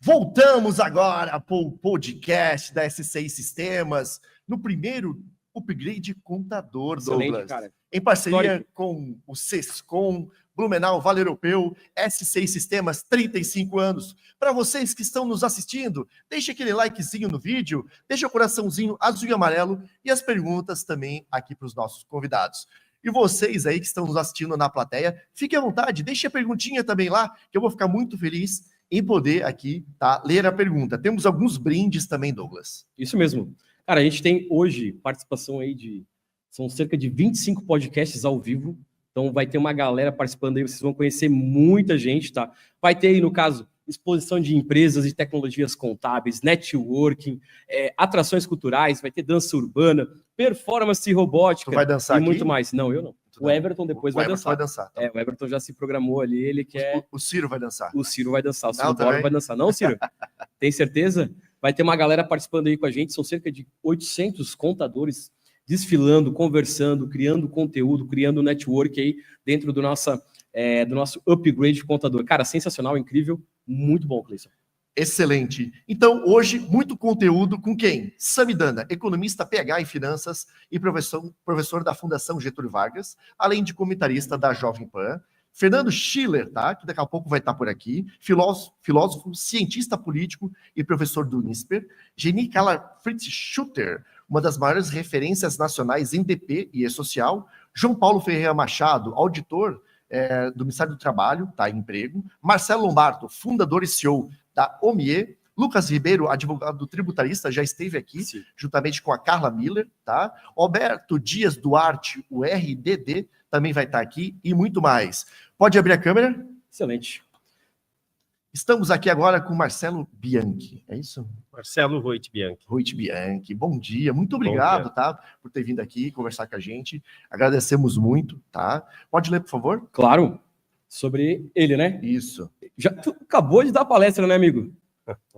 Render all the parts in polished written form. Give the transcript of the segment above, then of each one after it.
Voltamos agora para o podcast da SCI Sistemas, no primeiro upgrade contador, Douglas. Cara. Em parceria com o Sescom, Blumenau, Vale Europeu, SCI Sistemas, 35 anos. Para vocês que estão nos assistindo, deixe aquele likezinho no vídeo, deixe o coraçãozinho azul e amarelo e as perguntas também aqui para os nossos convidados. E vocês aí que estão nos assistindo na plateia, fiquem à vontade, deixe a perguntinha também lá, que eu vou ficar muito feliz em poder aqui, tá, ler a pergunta. Temos alguns brindes também, Douglas. Isso mesmo. Cara, a gente tem hoje participação aí são cerca de 25 podcasts ao vivo, então vai ter uma galera participando aí, vocês vão conhecer muita gente, tá? Vai ter aí, no caso, exposição de empresas e tecnologias contábeis, networking, atrações culturais, vai ter dança urbana, performance robótica. Tu vai dançar e aqui? Muito mais. Não, eu não. O Everton depois vai dançar. Tá. O Everton já se programou ali, ele quer... O Ciro vai dançar. O Ciro vai dançar, o Ciro Borba vai dançar. Não, Ciro? Tem certeza? Vai ter uma galera participando aí com a gente, são cerca de 800 contadores desfilando, conversando, criando conteúdo, criando network aí dentro do nosso upgrade de contador. Cara, sensacional, incrível, muito bom, Cleison. Excelente. Então, hoje, muito conteúdo com quem? Samidana, economista PhD em finanças e professor da Fundação Getúlio Vargas, além de comentarista da Jovem Pan. Fernando Schiller, tá? Que daqui a pouco vai estar por aqui, filósofo, cientista político e professor do INSPER. Geni Carla Fritz Schutter, uma das maiores referências nacionais em DP e E-Social. João Paulo Ferreira Machado, auditor do Ministério do Trabalho, tá? Emprego. Marcelo Lombardo, fundador e CEO da OMIE. Lucas Ribeiro, advogado tributarista, já esteve aqui, sim, juntamente com a Carla Miller, tá? Roberto Dias Duarte, o RDD, também vai estar aqui, e muito mais. Pode abrir a câmera? Excelente. Estamos aqui agora com Marcelo Bianchi, é isso? Marcelo Roit Bianchi. Roit Bianchi, bom dia, muito obrigado, tá? Por ter vindo aqui conversar com a gente, agradecemos muito, tá? Pode ler, por favor? Claro, sobre ele, né? Isso. Tu acabou de dar palestra, né, amigo?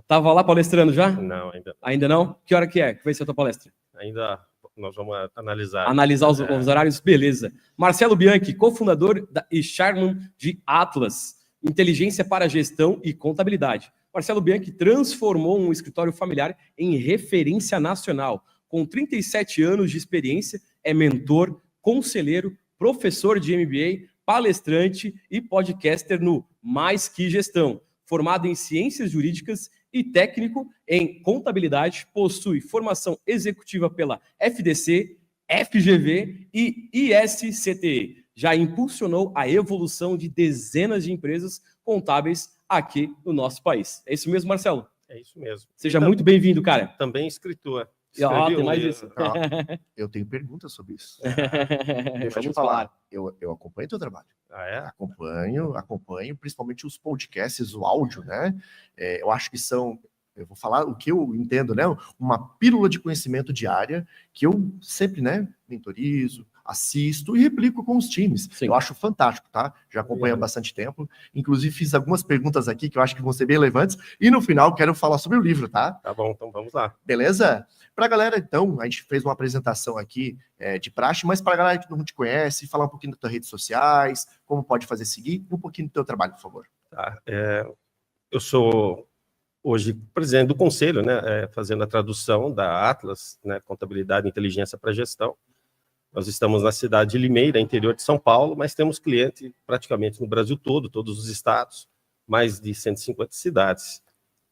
Tava lá palestrando já? Não, ainda não. Ainda não? Que hora que é? Que vai ser a tua palestra? Ainda nós vamos analisar. Analisar os horários? Beleza. Marcelo Bianchi, cofundador e chairman de Atlas, Inteligência para Gestão e Contabilidade. Marcelo Bianchi transformou um escritório familiar em referência nacional. Com 37 anos de experiência, é mentor, conselheiro, professor de MBA, palestrante e podcaster no Mais Que Gestão. Formado em Ciências Jurídicas e técnico em Contabilidade, possui formação executiva pela FDC, FGV e ISCTE. Já impulsionou a evolução de dezenas de empresas contábeis aqui no nosso país. É isso mesmo, Marcelo? É isso mesmo. Seja muito bem-vindo, cara. Também escritor. Tem mais isso. Eu tenho perguntas sobre isso. Deixa eu falar. Eu acompanho o teu trabalho. Ah, é? Acompanho, principalmente os podcasts, o áudio, né? Eu acho que são, eu vou falar o que eu entendo, né? Uma pílula de conhecimento diária que eu sempre, né, mentorizo, assisto e replico com os times. Sim. Eu acho fantástico, tá? Já acompanho há bastante tempo. Inclusive, fiz algumas perguntas aqui que eu acho que vão ser bem relevantes. E no final, quero falar sobre o livro, tá? Tá bom, então vamos lá. Beleza? Pra galera, então, a gente fez uma apresentação aqui de praxe, mas pra galera que não te conhece, falar um pouquinho das tuas redes sociais, como pode fazer seguir, um pouquinho do teu trabalho, por favor. Tá. Eu sou hoje presidente do conselho, né? Fazendo a tradução da Atlas, né? Contabilidade e Inteligência para Gestão. Nós estamos na cidade de Limeira, interior de São Paulo, mas temos cliente praticamente no Brasil todo, todos os estados, mais de 150 cidades.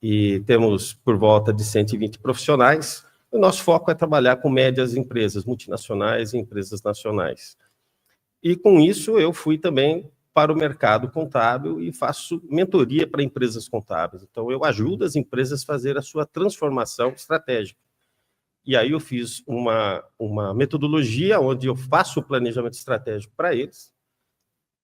E temos por volta de 120 profissionais. O nosso foco é trabalhar com médias empresas multinacionais e empresas nacionais. E com isso eu fui também para o mercado contábil e faço mentoria para empresas contábeis. Então eu ajudo as empresas a fazer a sua transformação estratégica. E aí eu fiz uma metodologia onde eu faço o planejamento estratégico para eles.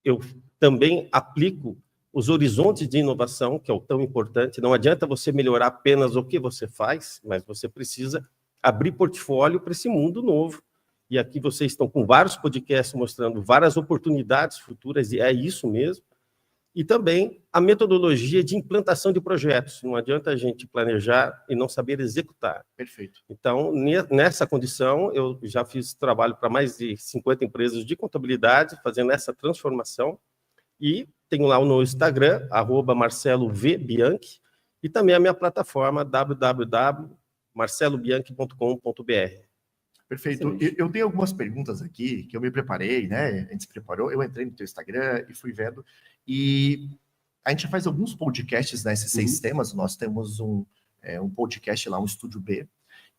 Eu também aplico os horizontes de inovação, que é o tão importante. Não adianta você melhorar apenas o que você faz, mas você precisa abrir portfólio para esse mundo novo. E aqui vocês estão com vários podcasts mostrando várias oportunidades futuras, e é isso mesmo. E também a metodologia de implantação de projetos. Não adianta a gente planejar e não saber executar. Perfeito. Então, nessa condição, eu já fiz trabalho para mais de 50 empresas de contabilidade, fazendo essa transformação. E tenho lá no Instagram, @MarceloVBianchi, e também a minha plataforma www.marcelobianchi.com.br. Perfeito. Eu tenho algumas perguntas aqui que eu me preparei, né? A gente se preparou, eu entrei no teu Instagram e fui vendo. E a gente faz alguns podcasts nesses 6 temas. Nós temos um podcast lá, um Estúdio B.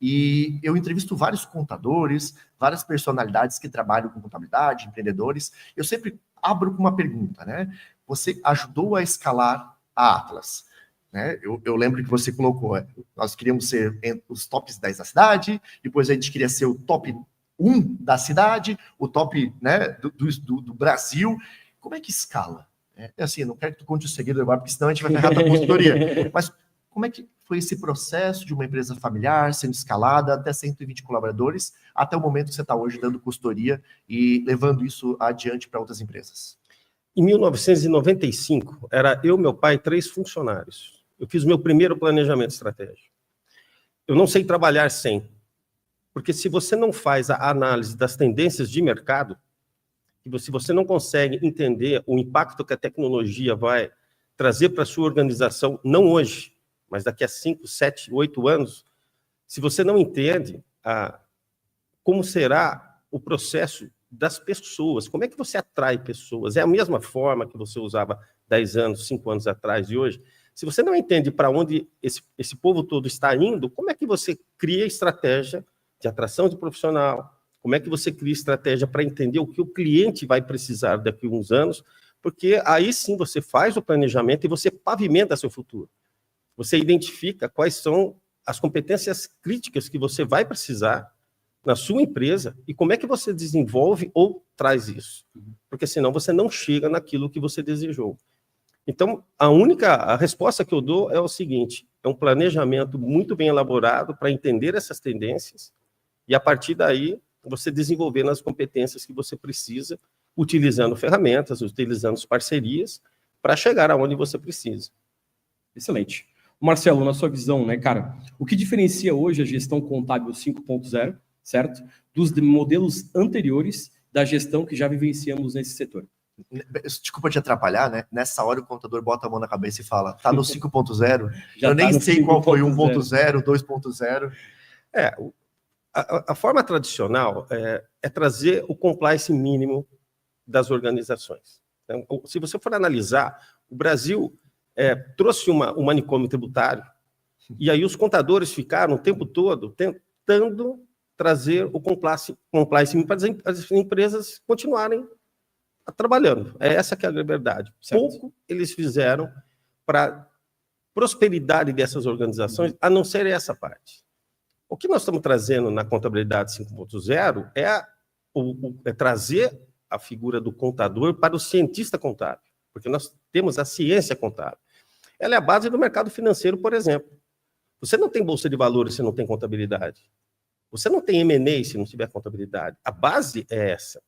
E eu entrevisto vários contadores, várias personalidades que trabalham com contabilidade, empreendedores. Eu sempre abro com uma pergunta, né? Você ajudou a escalar a Atlas, né? Eu lembro que você colocou, nós queríamos ser os tops 10 da cidade, depois a gente queria ser o top 1 da cidade, o top, né, do Brasil. Como é que escala? Assim, não quero que tu conte o segredo agora, porque senão a gente vai ferrar a consultoria. Mas como é que foi esse processo de uma empresa familiar sendo escalada até 120 colaboradores, até o momento que você está hoje dando consultoria e levando isso adiante para outras empresas? Em 1995, era eu, meu pai e 3 funcionários. Eu fiz o meu primeiro planejamento estratégico. Eu não sei trabalhar sem, porque se você não faz a análise das tendências de mercado, se você não consegue entender o impacto que a tecnologia vai trazer para a sua organização, não hoje, mas daqui a 5, 7, 8 anos, se você não entende como será o processo das pessoas, como é que você atrai pessoas? É a mesma forma que você usava 10 anos, 5 anos atrás e hoje? Se você não entende para onde esse povo todo está indo, como é que você cria estratégia de atração de profissional? Como é que você cria estratégia para entender o que o cliente vai precisar daqui a uns anos? Porque aí sim você faz o planejamento e você pavimenta seu futuro. Você identifica quais são as competências críticas que você vai precisar na sua empresa e como é que você desenvolve ou traz isso. Porque senão você não chega naquilo que você desejou. Então, a resposta que eu dou é o seguinte, é um planejamento muito bem elaborado para entender essas tendências e, a partir daí, você desenvolvendo as competências que você precisa, utilizando ferramentas, utilizando parcerias, para chegar aonde você precisa. Excelente. Marcelo, na sua visão, né, cara, o que diferencia hoje a gestão contábil 5.0, certo, dos modelos anteriores da gestão que já vivenciamos nesse setor? Desculpa te atrapalhar, né? Nessa hora o contador bota a mão na cabeça e fala, tá no 5.0, eu tá nem sei qual foi 1.0, 2.0. A forma tradicional é trazer o compliance mínimo das organizações. Então, se você for analisar, o Brasil trouxe um manicômio tributário, e aí os contadores ficaram o tempo todo tentando trazer o compliance mínimo para as empresas continuarem trabalhando. Essa que é a verdade. Certo. Pouco eles fizeram para prosperidade dessas organizações, a não ser essa parte. O que nós estamos trazendo na contabilidade 5.0 é trazer a figura do contador para o cientista contábil, porque nós temos a ciência contábil. Ela é a base do mercado financeiro, por exemplo. Você não tem bolsa de valores se não tem contabilidade. Você não tem M&A se não tiver contabilidade. A base é essa.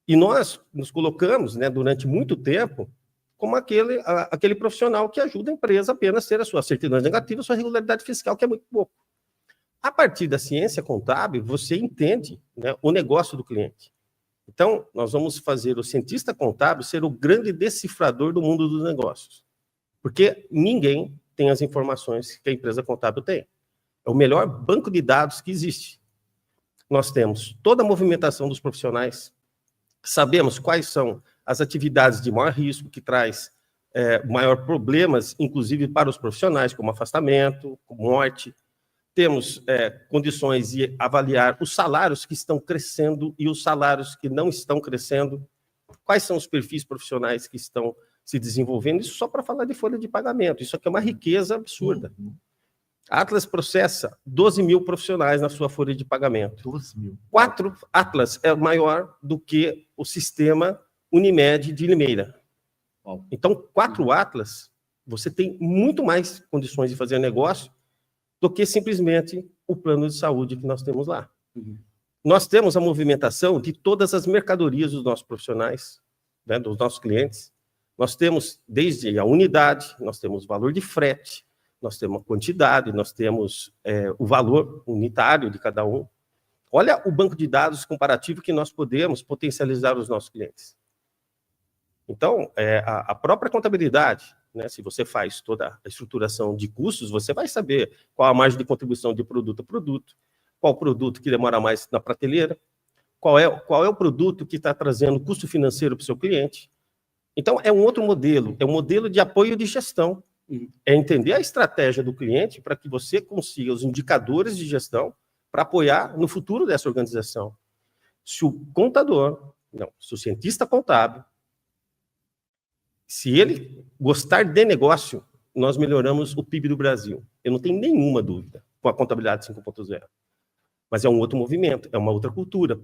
E nós nos colocamos, né, durante muito tempo, como aquele profissional que ajuda a empresa apenas a ter a sua certidão negativa, a sua regularidade fiscal, que é muito pouco. A partir da ciência contábil, você entende, né, o negócio do cliente. Então, nós vamos fazer o cientista contábil ser o grande decifrador do mundo dos negócios. Porque ninguém tem as informações que a empresa contábil tem. É o melhor banco de dados que existe. Nós temos toda a movimentação dos profissionais, sabemos quais são as atividades de maior risco, que traz maior problemas, inclusive para os profissionais, como afastamento, como morte. Temos condições de avaliar os salários que estão crescendo e os salários que não estão crescendo. Quais são os perfis profissionais que estão se desenvolvendo? Isso só para falar de folha de pagamento. Isso aqui é uma riqueza absurda. A Atlas processa 12 mil profissionais na sua folha de pagamento. 12 mil. 4 Atlas é maior do que o sistema Unimed de Limeira. Então, 4 Atlas, você tem muito mais condições de fazer negócio do que simplesmente o plano de saúde que nós temos lá. Nós temos a movimentação de todas as mercadorias dos nossos profissionais, né, dos nossos clientes. Nós temos desde a unidade, nós temos valor de frete, nós temos a quantidade, nós temos o valor unitário de cada um. Olha o banco de dados comparativo que nós podemos potencializar os nossos clientes. Então, a própria contabilidade, né? Se você faz toda a estruturação de custos, você vai saber qual a margem de contribuição de produto a produto, qual produto que demora mais na prateleira, qual é o produto que está trazendo custo financeiro para o seu cliente. Então, é um outro modelo, é um modelo de apoio de gestão. É entender a estratégia do cliente para que você consiga os indicadores de gestão para apoiar no futuro dessa organização. Se o contador, se o cientista contábil, se ele gostar de negócio, nós melhoramos o PIB do Brasil. Eu não tenho nenhuma dúvida com a contabilidade 5.0. Mas é um outro movimento, é uma outra cultura.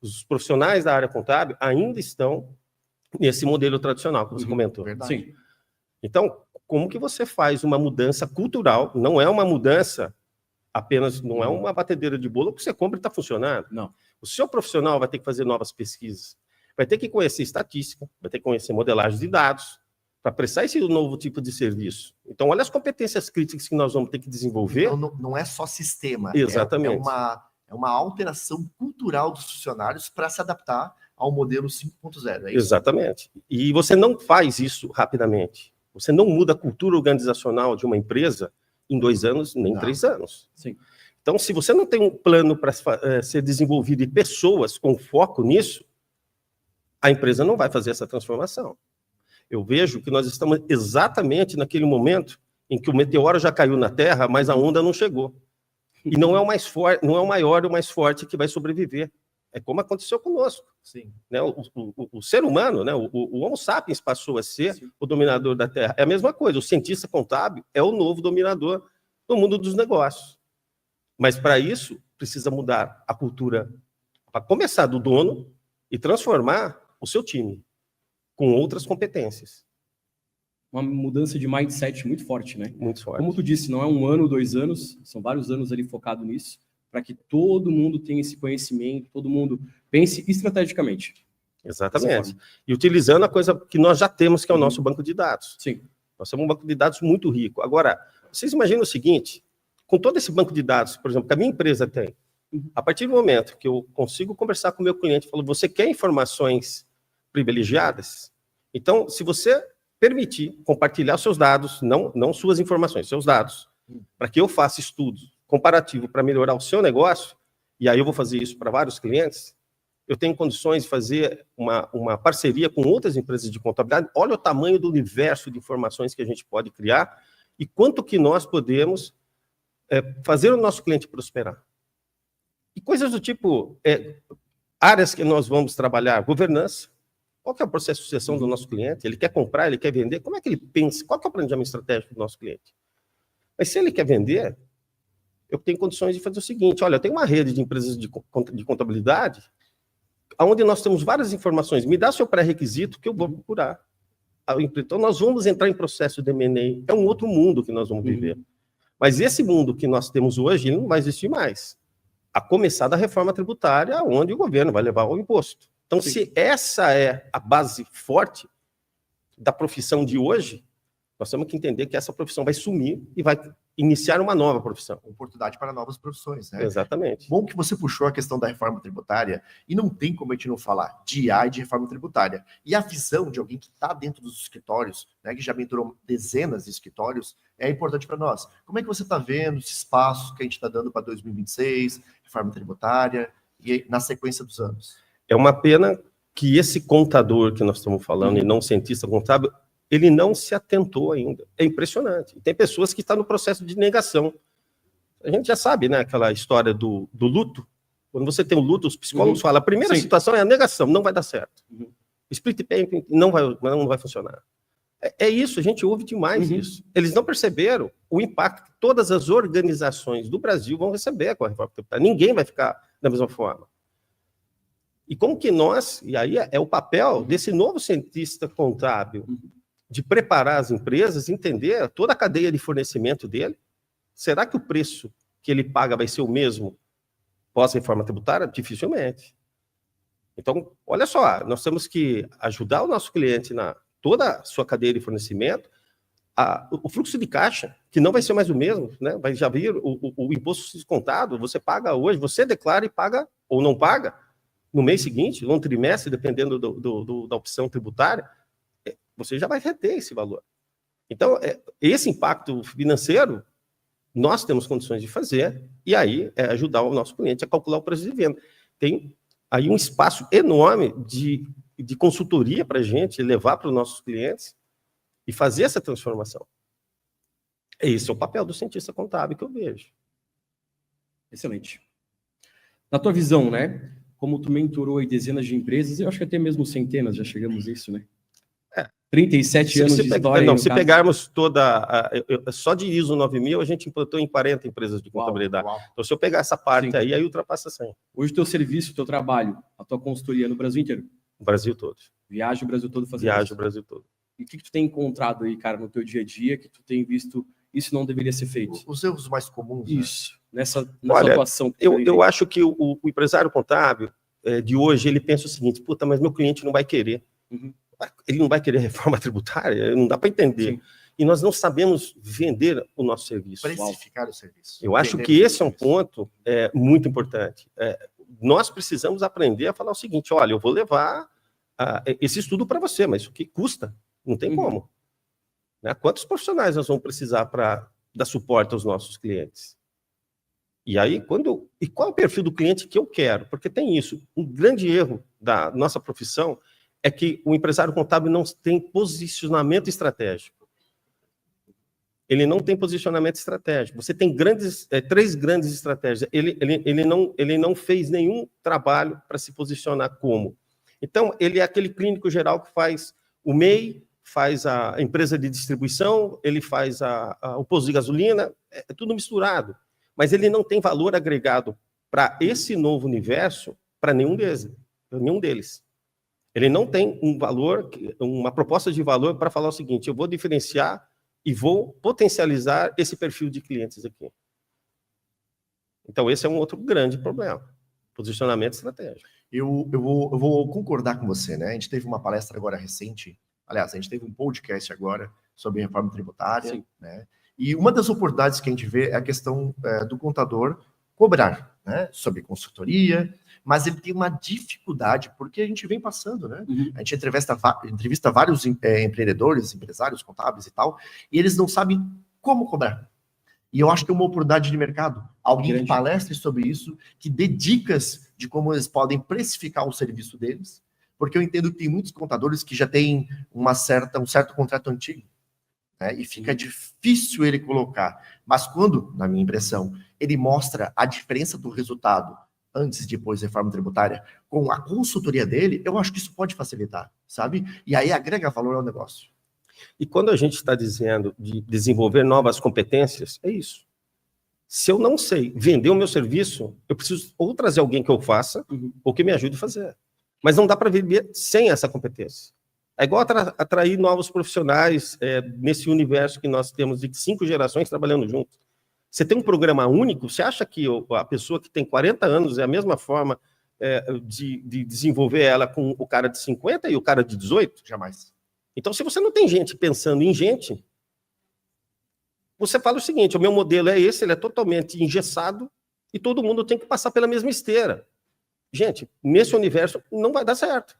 Os profissionais da área contábil ainda estão nesse modelo tradicional que você comentou. Verdade. Sim. Então, como que você faz uma mudança cultural? Não é uma mudança apenas, não é uma batedeira de bolo que você compra e está funcionando. Não. O seu profissional vai ter que fazer novas pesquisas, vai ter que conhecer estatística, vai ter que conhecer modelagem de dados, para prestar esse novo tipo de serviço. Então, olha as competências críticas que nós vamos ter que desenvolver. Então, não é só sistema. Exatamente. É uma alteração cultural dos funcionários para se adaptar ao modelo 5.0. É isso? Exatamente. E você não faz isso rapidamente. Você não muda a cultura organizacional de uma empresa em 2 anos, nem 3 anos. Sim. Então, se você não tem um plano para ser desenvolvido e pessoas com foco nisso, a empresa não vai fazer essa transformação. Eu vejo que nós estamos exatamente naquele momento em que o meteoro já caiu na Terra, mas a onda não chegou. E não é o mais forte, não é o maior e o mais forte que vai sobreviver. É como aconteceu conosco. Sim. Né? O ser humano, né? o Homo sapiens passou a ser o dominador da Terra. É a mesma coisa, o cientista contábil é o novo dominador do mundo dos negócios. Mas, para isso, precisa mudar a cultura, para começar do dono e transformar o seu time com outras competências. Uma mudança de mindset muito forte, né? Muito forte. Como tu disse, não é 1 ano, 2 anos, são vários anos ali focado nisso, para que todo mundo tenha esse conhecimento, todo mundo pense estrategicamente. Exatamente. E utilizando a coisa que nós já temos, que é o nosso banco de dados. Sim. Nós temos um banco de dados muito rico. Agora, vocês imaginam o seguinte, com todo esse banco de dados, por exemplo, que a minha empresa tem, a partir do momento que eu consigo conversar com o meu cliente, falo, você quer informações privilegiadas? Então, se você permitir compartilhar seus dados, não suas informações, seus dados, para que eu faça estudos comparativo para melhorar o seu negócio, e aí eu vou fazer isso para vários clientes, eu tenho condições de fazer uma parceria com outras empresas de contabilidade. Olha o tamanho do universo de informações que a gente pode criar e quanto que nós podemos fazer o nosso cliente prosperar. E coisas do tipo, áreas que nós vamos trabalhar, governança. Qual que é o processo de sucessão do nosso cliente? Ele quer comprar, ele quer vender? Como é que ele pensa? Qual que é o planejamento estratégico do nosso cliente? Mas se ele quer vender, eu tenho condições de fazer o seguinte, olha, eu tenho uma rede de empresas de contabilidade onde nós temos várias informações. Me dá seu pré-requisito que eu vou procurar. Então, nós vamos entrar em processo de M&A. É um outro mundo que nós vamos viver. Mas esse mundo que nós temos hoje, ele não vai existir mais. A começar da reforma tributária, onde o governo vai levar o imposto. Então, se essa é a base forte da profissão de hoje, nós temos que entender que essa profissão vai sumir e vai iniciar uma nova profissão. Oportunidade para novas profissões, né? Exatamente. Bom que você puxou a questão da reforma tributária, e não tem como a gente não falar de IA e de reforma tributária. E a visão de alguém que está dentro dos escritórios, né, que já mentorou dezenas de escritórios, é importante para nós. Como é que você está vendo esses passos que a gente está dando para 2026, reforma tributária, e na sequência dos anos? É uma pena que esse contador que nós estamos falando, e não cientista contábil, ele não se atentou ainda. É impressionante. Tem pessoas que estão no processo de negação. A gente já sabe, né, aquela história do luto. Quando você tem o luto, os psicólogos falam, a primeira situação é a negação, não vai dar certo. Split payment não vai funcionar. É isso, a gente ouve demais isso. Eles não perceberam o impacto que todas as organizações do Brasil vão receber com a reforma tributária. Ninguém vai ficar da mesma forma. E como que nós, e aí é o papel desse novo cientista contábil, de preparar as empresas, entender toda a cadeia de fornecimento dele. Será que o preço que ele paga vai ser o mesmo pós-reforma tributária? Dificilmente. Então, olha só, nós temos que ajudar o nosso cliente na toda a sua cadeia de fornecimento, o fluxo de caixa, que não vai ser mais o mesmo, né? Vai já vir o imposto descontado, você paga hoje, você declara e paga, ou não paga, no mês seguinte, no trimestre, dependendo da opção tributária, você já vai reter esse valor. Então, esse impacto financeiro, nós temos condições de fazer, e aí ajudar o nosso cliente a calcular o preço de venda. Tem aí um espaço enorme de consultoria para a gente levar para os nossos clientes e fazer essa transformação. Esse é o papel do cientista contábil que eu vejo. Excelente. Na tua visão, né? Como tu mentorou aí dezenas de empresas, eu acho que até mesmo centenas, já chegamos a isso, né? 37 anos de história. Não, se pegarmos só de ISO 9000, a gente implantou em 40 empresas de contabilidade. Uau. Então, se eu pegar essa parte aí ultrapassa 100. Hoje o teu serviço, o teu trabalho, a tua consultoria no Brasil inteiro? O Brasil todo. Viaja o Brasil todo fazendo Viaja isso. o Brasil todo. E o que tu tem encontrado aí, cara, no teu dia a dia, que tu tem visto, isso não deveria ser feito? Os erros mais comuns. Isso, né? nessa Olha, atuação. Eu acho que o empresário contábil de hoje, ele pensa o seguinte, puta, mas meu cliente não vai querer. Uhum. Ele não vai querer reforma tributária? Não dá para entender. Sim. E nós não sabemos vender o nosso serviço. Precificar o serviço. Eu acho que esse é um ponto muito importante. Nós precisamos aprender a falar o seguinte, olha, eu vou levar esse estudo para você, mas o que custa? Não tem como. Né? Quantos profissionais nós vamos precisar para dar suporte aos nossos clientes? E aí, qual é o perfil do cliente que eu quero? Porque tem isso. Um grande erro da nossa profissão é que o empresário contábil não tem posicionamento estratégico. Ele não tem posicionamento estratégico. Você tem três grandes estratégias. Ele não fez nenhum trabalho para se posicionar como. Então, ele é aquele clínico geral que faz o MEI, faz a empresa de distribuição, ele faz o posto de gasolina, é tudo misturado. Mas ele não tem valor agregado para esse novo universo, para nenhum deles. Ele não tem um valor, uma proposta de valor para falar o seguinte, eu vou diferenciar e vou potencializar esse perfil de clientes aqui. Então, esse é um outro grande problema, posicionamento estratégico. Eu vou concordar com você, né? A gente teve uma palestra agora recente, aliás, a gente teve um podcast agora sobre reforma tributária, né? E uma das oportunidades que a gente vê é a questão do contador cobrar, né? Sobre consultoria, mas ele tem uma dificuldade, porque a gente vem passando, né? A gente entrevista vários empreendedores, empresários, contábeis e tal, e eles não sabem como cobrar. E eu acho que é uma oportunidade de mercado. Alguém que palestre sobre isso, que dê dicas de como eles podem precificar o serviço deles, porque eu entendo que tem muitos contadores que já têm um certo contrato antigo, né? E fica difícil ele colocar. Mas quando, na minha impressão, ele mostra a diferença do resultado antes e depois da reforma tributária, com a consultoria dele, eu acho que isso pode facilitar, sabe? E aí agrega valor ao negócio. E quando a gente está dizendo de desenvolver novas competências, é isso. Se eu não sei vender o meu serviço, eu preciso ou trazer alguém que eu faça, ou que me ajude a fazer. Mas não dá para viver sem essa competência. É igual atrair novos profissionais nesse universo que nós temos de 5 gerações trabalhando juntos. Você tem um programa único, você acha que a pessoa que tem 40 anos é a mesma forma de desenvolver ela com o cara de 50 e o cara de 18? Jamais. Então, se você não tem gente pensando em gente, você fala o seguinte, o meu modelo é esse, ele é totalmente engessado e todo mundo tem que passar pela mesma esteira. Gente, nesse universo não vai dar certo.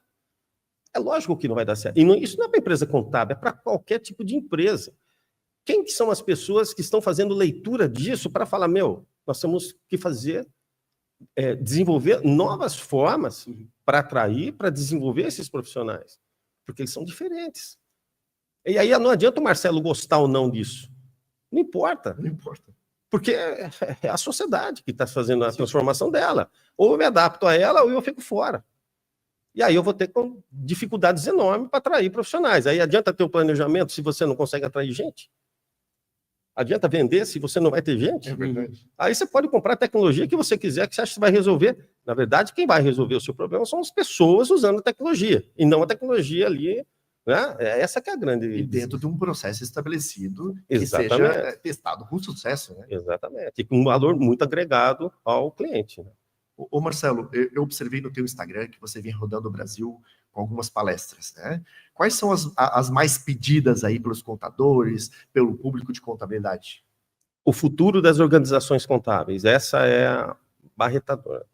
É lógico que não vai dar certo. E isso não é para empresa contábil, é para qualquer tipo de empresa. Quem que são as pessoas que estão fazendo leitura disso para falar, nós temos que desenvolver novas formas para atrair, para desenvolver esses profissionais, porque eles são diferentes. E aí não adianta o Marcelo gostar ou não disso. Não importa. Não importa. Porque é a sociedade que está fazendo a transformação dela. Ou eu me adapto a ela, ou eu fico fora. E aí eu vou ter dificuldades enormes para atrair profissionais. Aí adianta ter o planejamento se você não consegue atrair gente? Adianta vender se você não vai ter gente? É verdade. Aí você pode comprar a tecnologia que você quiser, que você acha que vai resolver. Na verdade, quem vai resolver o seu problema são as pessoas usando a tecnologia, e não a tecnologia ali, né? Essa que é a grande... E dentro de um processo estabelecido que Exatamente. seja testado com sucesso, né? Exatamente. E com um valor muito agregado ao cliente, né? Ô Marcelo, eu observei no teu Instagram que você vem rodando o Brasil com algumas palestras, né? Quais são as mais pedidas aí pelos contadores, pelo público de contabilidade? O futuro das organizações contábeis, essa é a barretadora.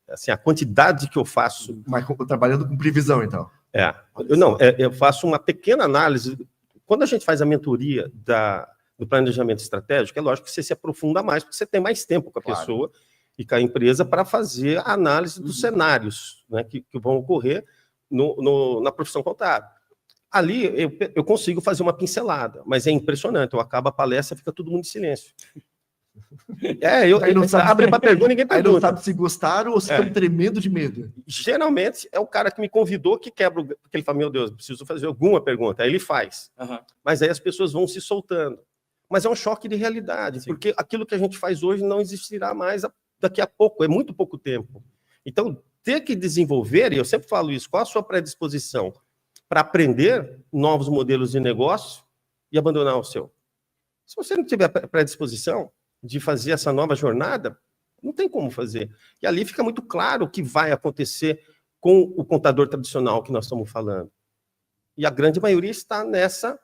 Assim, a quantidade que eu faço... Mas trabalhando com previsão, então? Eu faço uma pequena análise quando a gente faz a mentoria do planejamento estratégico, é lógico que você se aprofunda mais, porque você tem mais tempo com a pessoa e com a empresa para fazer a análise dos cenários, né, que vão ocorrer na profissão contábil. Ali eu consigo fazer uma pincelada, mas é impressionante. Eu acabo a palestra, fica todo mundo em silêncio. Abre para pergunta, ninguém pergunta. Aí não sabe se gostaram ou se estão tremendo de medo. Geralmente é o cara que me convidou que quebra, porque ele fala, meu Deus, preciso fazer alguma pergunta. Aí ele faz. Mas aí as pessoas vão se soltando. Mas é um choque de realidade, porque aquilo que a gente faz hoje não existirá mais daqui a pouco, é muito pouco tempo. Então, ter que desenvolver, e eu sempre falo isso, qual a sua predisposição para aprender novos modelos de negócio e abandonar o seu? Se você não tiver predisposição de fazer essa nova jornada, não tem como fazer. E ali fica muito claro o que vai acontecer com o contador tradicional que nós estamos falando. E a grande maioria está nessa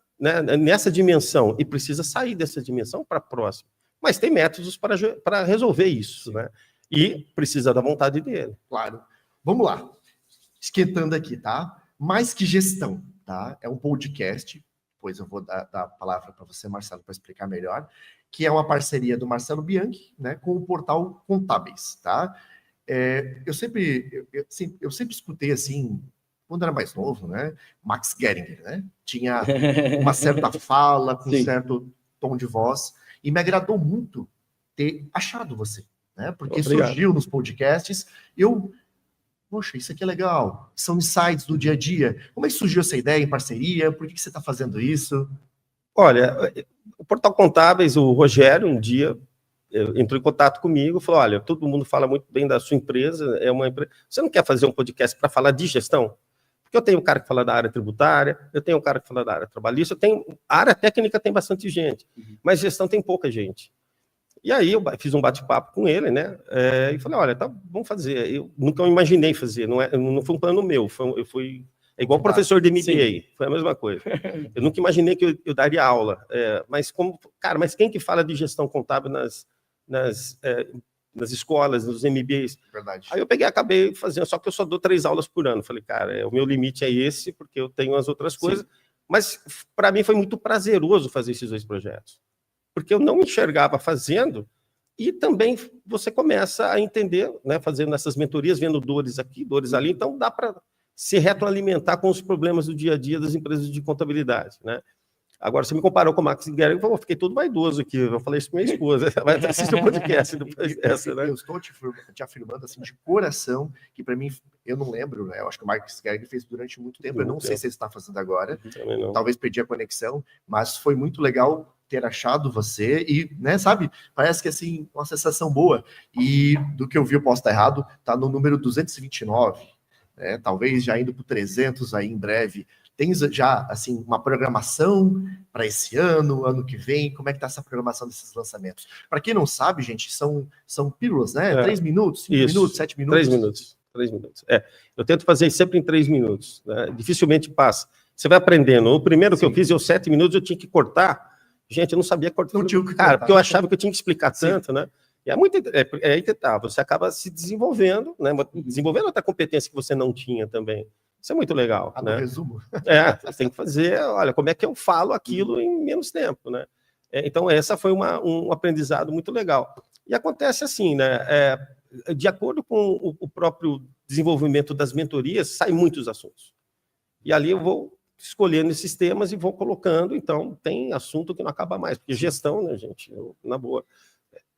dimensão e precisa sair dessa dimensão para a próxima. Mas tem métodos para resolver isso, né? E precisa da vontade dele. Claro. Vamos lá. Esquentando aqui, tá? Mais que gestão, tá? É um podcast, depois eu vou dar a palavra para você, Marcelo, para explicar melhor, que é uma parceria do Marcelo Bianchi, né, com o portal Contábeis, tá? Eu sempre escutei assim, quando era mais novo, né? Max Geringer, né? Tinha uma certa fala, com um certo tom de voz, e me agradou muito ter achado você, né? Porque surgiu nos podcasts, poxa, isso aqui é legal, são insights do dia a dia. Como é que surgiu essa ideia em parceria? Por que você está fazendo isso? Olha, o Portal Contábeis, o Rogério, um dia entrou em contato comigo e falou, olha, todo mundo fala muito bem da sua empresa, você não quer fazer um podcast para falar de gestão? Porque eu tenho um cara que fala da área tributária, eu tenho um cara que fala da área trabalhista, a área técnica tem bastante gente, mas gestão tem pouca gente. E aí eu fiz um bate-papo com ele, né? E falei, olha, tá, vamos fazer. Eu nunca imaginei fazer, não foi um plano meu, é igual professor de MBA, foi a mesma coisa. Eu nunca imaginei que eu daria aula, mas quem que fala de gestão contábil nas escolas, nos MBAs? Verdade. Aí eu acabei fazendo, só que eu só dou 3 aulas por ano. Falei, cara, o meu limite é esse, porque eu tenho as outras coisas. Mas para mim foi muito prazeroso fazer esses 2 projetos. Porque eu não me enxergava fazendo, e também você começa a entender, né, fazendo essas mentorias, vendo dores aqui, dores ali, então dá para se retroalimentar com os problemas do dia a dia das empresas de contabilidade, né? Agora, você me comparou com o Max Geringer, eu fiquei todo vaidoso aqui, eu falei isso para minha esposa, vai assistir o podcast depois dessa, né? Eu estou te afirmando, assim, de coração, que para mim, eu não lembro, né? Eu acho que o Max Geringer fez durante muito tempo, eu não sei se ele está fazendo agora, talvez perdi a conexão, mas foi muito legal ter achado você e, né, sabe, parece que, assim, uma sensação boa, e do que eu vi, eu posso estar errado, tá no número 229, né, talvez já indo para o 300 aí em breve. Tens já, assim, uma programação para esse ano que vem? Como é que está essa programação desses lançamentos? Para quem não sabe, gente, são pílulas, né? 3 minutos, 5 minutos, 7 minutos? 3 minutos. 3 minutos. Eu tento fazer sempre em 3 minutos, né? Dificilmente passa. Você vai aprendendo. O primeiro que eu fiz, 7 minutos, eu tinha que cortar. Gente, eu não sabia cortar. Não tinha que cortar. Porque eu achava que eu tinha que explicar tanto, né? E aí que tá, você acaba se desenvolvendo, né? Desenvolvendo outra competência que você não tinha também. Isso é muito legal, né? No resumo. Você tem que fazer, olha, como é que eu falo aquilo em menos tempo, né? Então, essa foi um aprendizado muito legal. E acontece assim, né? De acordo com o próprio desenvolvimento das mentorias, saem muitos assuntos. E ali eu vou escolhendo esses temas e vou colocando, então tem assunto que não acaba mais, porque gestão, né, gente, na boa,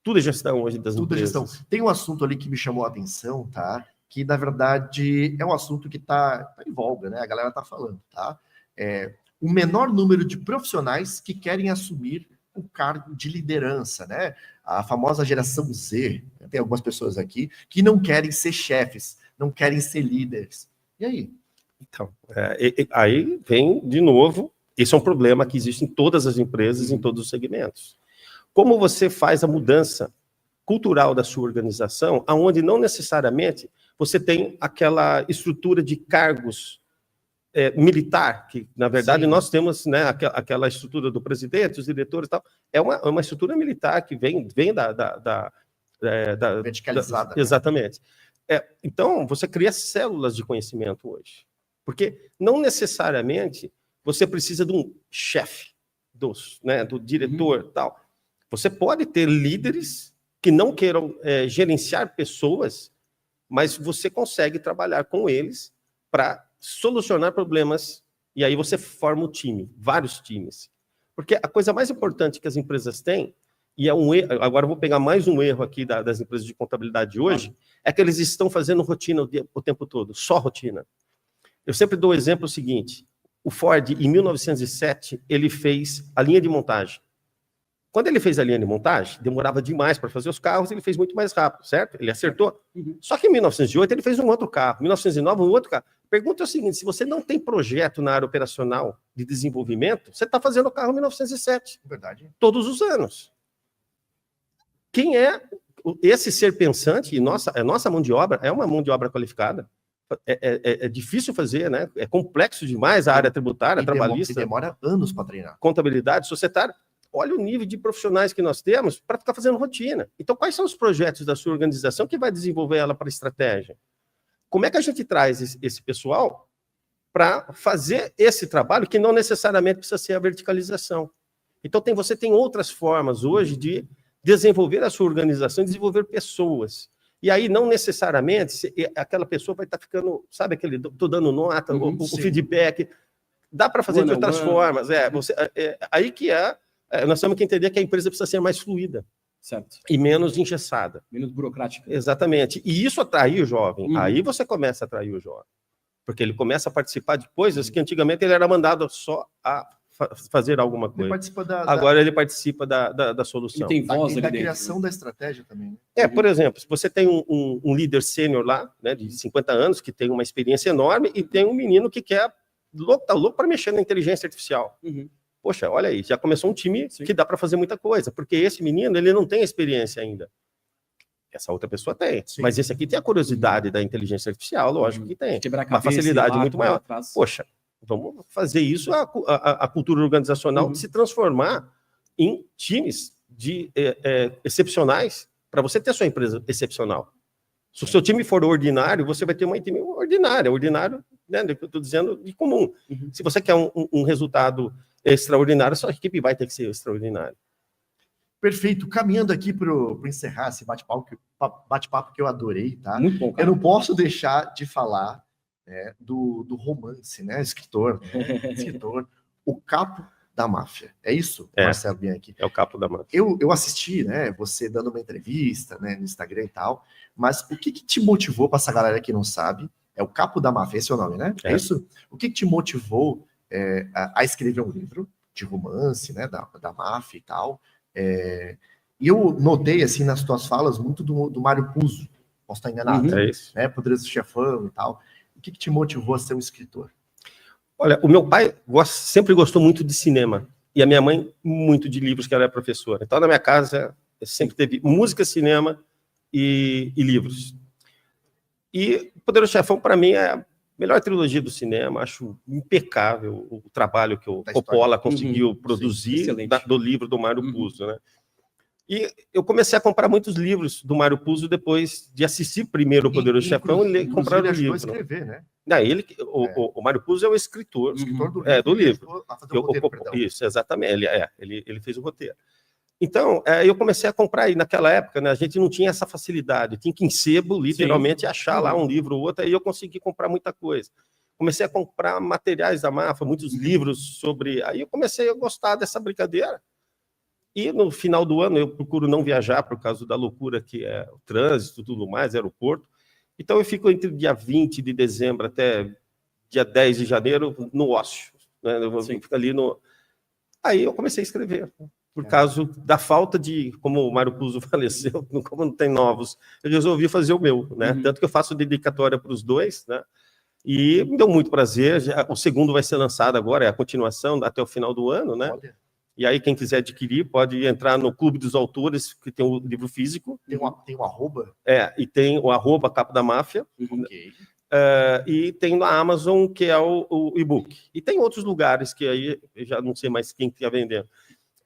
tudo é gestão hoje das empresas. Tudo é gestão. Tem um assunto ali que me chamou a atenção, tá? Que, na verdade, é um assunto que está em voga, né? A galera está falando, tá? O menor número de profissionais que querem assumir o cargo de liderança, né? A famosa geração Z, tem algumas pessoas aqui, que não querem ser chefes, não querem ser líderes. E aí? Então, aí vem, de novo, esse é um problema que existe em todas as empresas, em todos os segmentos. Como você faz a mudança cultural da sua organização, aonde não necessariamente você tem aquela estrutura de cargos militar, que, na verdade, Sim. nós temos, né, aquela estrutura do presidente, os diretores e tal, é uma estrutura militar que vem da verticalizada. Exatamente. Então, você cria células de conhecimento hoje. Porque não necessariamente você precisa de um chefe, do diretor, tal. Você pode ter líderes que não queiram gerenciar pessoas, mas você consegue trabalhar com eles para solucionar problemas, e aí você forma um time, vários times. Porque a coisa mais importante que as empresas têm, e é um erro, agora eu vou pegar mais um erro aqui das empresas de contabilidade hoje, é que eles estão fazendo rotina o tempo todo, só rotina. Eu sempre dou o exemplo seguinte, o Ford, em 1907, ele fez a linha de montagem. Quando ele fez a linha de montagem, demorava demais para fazer os carros, ele fez muito mais rápido, certo? Ele acertou. Só que em 1908 ele fez um outro carro, em 1909 um outro carro. Pergunta é o seguinte, se você não tem projeto na área operacional de desenvolvimento, você está fazendo o carro em 1907. Verdade. Todos os anos. Quem é esse ser pensante? E nossa mão de obra é uma mão de obra qualificada. É difícil fazer, né? É complexo demais a área tributária, trabalhista. Demora anos para treinar. Contabilidade, societária. Olha o nível de profissionais que nós temos para ficar fazendo rotina. Então, quais são os projetos da sua organização que vai desenvolver ela para estratégia? Como é que a gente traz esse pessoal para fazer esse trabalho que não necessariamente precisa ser a verticalização? Então, você tem outras formas hoje de desenvolver a sua organização, desenvolver pessoas. E aí, não necessariamente, aquela pessoa vai estar ficando, sabe, estou dando nota, o feedback. Dá para fazer de outras formas. Aí que nós temos que entender que a empresa precisa ser mais fluida. Certo. E menos engessada. Menos burocrática. Exatamente. E isso atrai o jovem. Aí você começa a atrair o jovem. Porque ele começa a participar de coisas que antigamente ele era mandado só a fazer alguma coisa. Agora ele participa da solução. Ele tem voz da criação da estratégia também. Por exemplo, se você tem um líder sênior lá, né, de 50 anos, que tem uma experiência enorme, e tem um menino que tá louco para mexer na inteligência artificial. Poxa, olha aí, já começou um time que dá para fazer muita coisa, porque esse menino, ele não tem experiência ainda. Essa outra pessoa tem, mas esse aqui tem a curiosidade da inteligência artificial, lógico que tem. Uma facilidade muito maior. Poxa, vamos fazer isso, a cultura organizacional se transformar em times excepcionais, para você ter a sua empresa excepcional. Se o seu time for ordinário, você vai ter uma time ordinário, né, eu estou dizendo de comum. Se você quer um resultado extraordinário, sua equipe vai ter que ser extraordinária. Perfeito. Caminhando aqui para encerrar esse bate-papo que eu adorei, tá? Muito bom, cara. Eu não posso deixar de falar, né, do romance, né? Escritor, O Capo da Máfia. É isso, Marcelo Bianchi? É o Capo da Máfia. Eu assisti, né, você dando uma entrevista, né, no Instagram e tal, mas o que te motivou, para essa galera que não sabe, é o Capo da Máfia, esse é o nome, né? É isso? O que te motivou a escrever um livro de romance, né, da máfia e tal? E eu notei, assim, nas tuas falas, muito do Mário Puzo, posso estar enganado, É isso. né, Poderoso Chefão e tal. O que te motivou a ser um escritor? Olha, o meu pai sempre gostou muito de cinema, e a minha mãe muito de livros, que ela é professora. Então, na minha casa, sempre teve música, cinema e livros. E Poderoso Chefão, para mim, é a melhor trilogia do cinema. Acho impecável o trabalho que o Coppola conseguiu produzir do livro do Mário Puzo, né? E eu comecei a comprar muitos livros do Mário Puzo depois de assistir primeiro o Poderoso Chefão e comprar o livro. Escrever, né? O Mário Puzo é o escritor do livro. Isso, exatamente. Ele fez o roteiro. Então, eu comecei a comprar, e naquela época, né, a gente não tinha essa facilidade, tinha que ir em sebo, literalmente, achar lá um livro ou outro, aí eu consegui comprar muita coisa. Comecei a comprar materiais da máfia, muitos livros sobre... Aí eu comecei a gostar dessa brincadeira. E no final do ano, eu procuro não viajar por causa da loucura que é o trânsito e tudo mais, aeroporto. Então, eu fico entre dia 20 de dezembro até dia 10 de janeiro no ócio. Né? Eu fico ali no... Aí eu comecei a escrever. Por causa da falta de, como o Mário Puzo faleceu, como não tem novos, eu resolvi fazer o meu, né? Tanto que eu faço dedicatória para os dois, né? E me deu muito prazer. O segundo vai ser lançado agora, é a continuação até o final do ano, né? Olha. E aí, quem quiser adquirir, pode entrar no Clube dos Autores, que tem o livro físico. Tem um arroba? E tem o arroba Capo da Máfia. Ok. E tem na Amazon, que é o e-book. E tem outros lugares que aí eu já não sei mais quem está vendendo.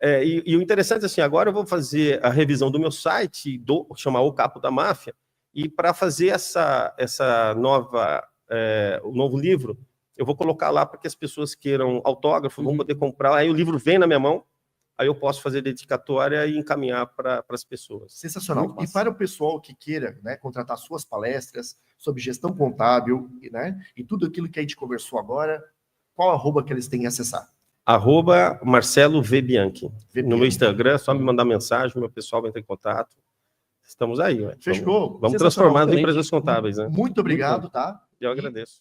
E o interessante, assim, agora eu vou fazer a revisão do meu site, chamar o Capo da Máfia, e para fazer o novo livro, eu vou colocar lá para que as pessoas queiram autógrafo, vão poder comprar, aí o livro vem na minha mão, aí eu posso fazer dedicatória e encaminhar para as pessoas. Sensacional. Muito E massa. para o pessoal que queira, né, contratar suas palestras sobre gestão contábil, né, e tudo aquilo que a gente conversou agora, qual arroba que eles têm que acessar? @Marcelo V. Bianchi. V. No meu Bianchi. Instagram, é só me mandar mensagem, meu pessoal vai entrar em contato. Estamos aí, ué. Fechou. Vamos Sensacional. transformar as Excelente. empresas contábeis, né? Muito obrigado, tá? Eu E agradeço.